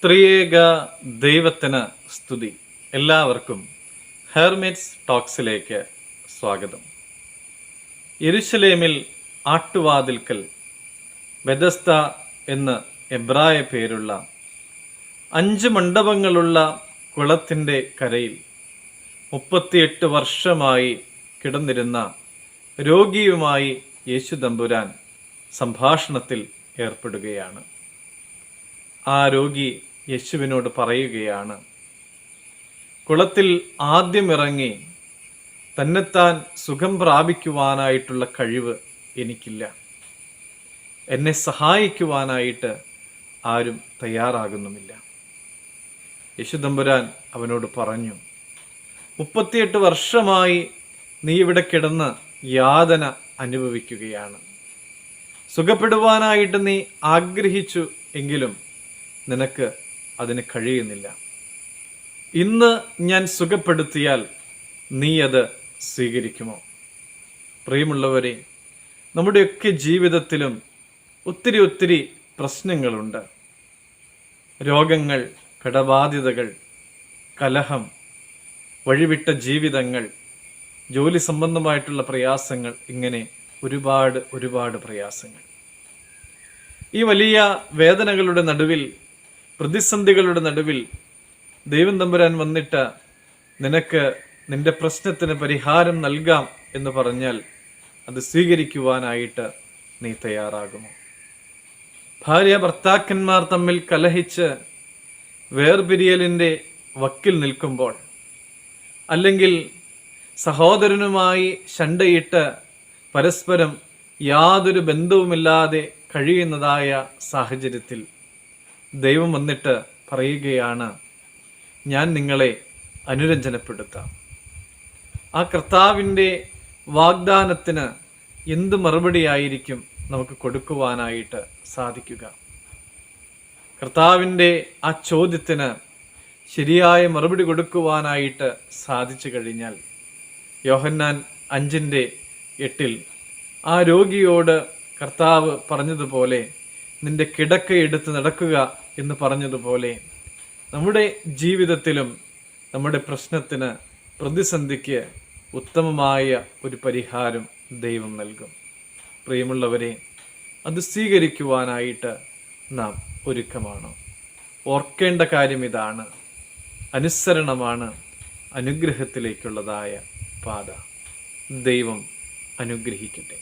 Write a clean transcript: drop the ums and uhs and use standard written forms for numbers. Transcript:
ത്രിയേക ദൈവത്തിന് സ്തുതി. എല്ലാവർക്കും ഹെർമിറ്റ്സ് ടോക്സിലേക്ക് സ്വാഗതം. യെരുശലേമിൽ ആട്ടുവാതിൽക്കൽ ബെഥസ്ദ എന്ന് എബ്രായ പേരുള്ള 5 മണ്ഡപങ്ങളുള്ള കുളത്തിൻ്റെ കരയിൽ 38 വർഷമായി കിടന്നിരുന്ന രോഗിയുമായി യേശു തമ്പുരാൻ സംഭാഷണത്തിൽ ഏർപ്പെടുകയാണ്. ആ രോഗി യേശുവിനോട് പറയുകയാണ്, കുളത്തിൽ ആദ്യം ഇറങ്ങി തന്നെത്താൻ സുഖം പ്രാപിക്കുവാനായിട്ടുള്ള കഴിവ് എനിക്കില്ല. എന്നെ സഹായിക്കുവാനായിട്ട് ആരും തയ്യാറാകുന്നുമില്ല. യേശു തമ്പുരാൻ അവനോട് പറഞ്ഞു, 38 വർഷമായി നീ ഇവിടെ കിടന്ന് യാതന അനുഭവിക്കുകയാണ്. സുഖപ്പെടുവാനായിട്ട് നീ ആഗ്രഹിച്ചു എങ്കിലും നിനക്ക് അതിന് കഴിയുന്നില്ല. ഇന്ന് ഞാൻ സുഖപ്പെടുത്തിയാൽ നീ അത് സ്വീകരിക്കുമോ? പ്രിയമുള്ളവരെ, നമ്മുടെയൊക്കെ ജീവിതത്തിലും ഒത്തിരി പ്രശ്നങ്ങളുണ്ട്. രോഗങ്ങൾ, കടബാധ്യതകൾ, കലഹം, വഴിവിട്ട ജീവിതങ്ങൾ, ജോലി സംബന്ധമായിട്ടുള്ള പ്രയാസങ്ങൾ, ഇങ്ങനെ ഒരുപാട് പ്രയാസങ്ങൾ. ഈ വലിയ വേദനകളുടെ നടുവിൽ, പ്രതിസന്ധികളുടെ നടുവിൽ ദൈവം തമ്പുരാൻ വന്നിട്ട് നിനക്ക് നിന്റെ പ്രശ്നത്തിന് പരിഹാരം നൽകാം എന്ന് പറഞ്ഞാൽ അത് സ്വീകരിക്കുവാനായിട്ട് നീ തയ്യാറാകുമോ? ഭാര്യ ഭർത്താക്കന്മാർ തമ്മിൽ കലഹിച്ച് വേർപിരിയലിൻ്റെ വക്കിൽ നിൽക്കുമ്പോൾ, അല്ലെങ്കിൽ സഹോദരനുമായി ശണ്ടയിട്ട് പരസ്പരം യാതൊരു ബന്ധവുമില്ലാതെ കഴിയുന്നതായ സാഹചര്യത്തിൽ ദൈവം വന്നിട്ട് പറയുകയാണ്, ഞാൻ നിങ്ങളെ അനുരഞ്ജനപ്പെടുത്താം. ആ കർത്താവിൻ്റെ വാഗ്ദാനത്തിന് എന്ത് മറുപടിയായിരിക്കും നമുക്ക് കൊടുക്കുവാനായിട്ട് സാധിക്കുക? കർത്താവിൻ്റെ ആ ചോദ്യത്തിന് ശരിയായ മറുപടി കൊടുക്കുവാനായിട്ട് സാധിച്ചു കഴിഞ്ഞാൽ, യോഹന്നാൻ 5:8 ആ രോഗിയോട് കർത്താവ് പറഞ്ഞതുപോലെ, നിന്റെ കിടക്കയെടുത്ത് നടക്കുക എന്ന് പറഞ്ഞതുപോലെ, നമ്മുടെ ജീവിതത്തിലും നമ്മുടെ പ്രശ്നത്തിന്, പ്രതിസന്ധിക്ക് ഉത്തമമായ ഒരു പരിഹാരം ദൈവം നൽകും. പ്രിയമുള്ളവരെ, അത് സ്വീകരിക്കുവാനായിട്ട് നാം ഒരുക്കമാണോ? ഓർക്കേണ്ട കാര്യം ഇതാണ്: അനുസരണമാണ് അനുഗ്രഹത്തിലേക്കുള്ളതായ പാത. ദൈവം അനുഗ്രഹിക്കട്ടെ.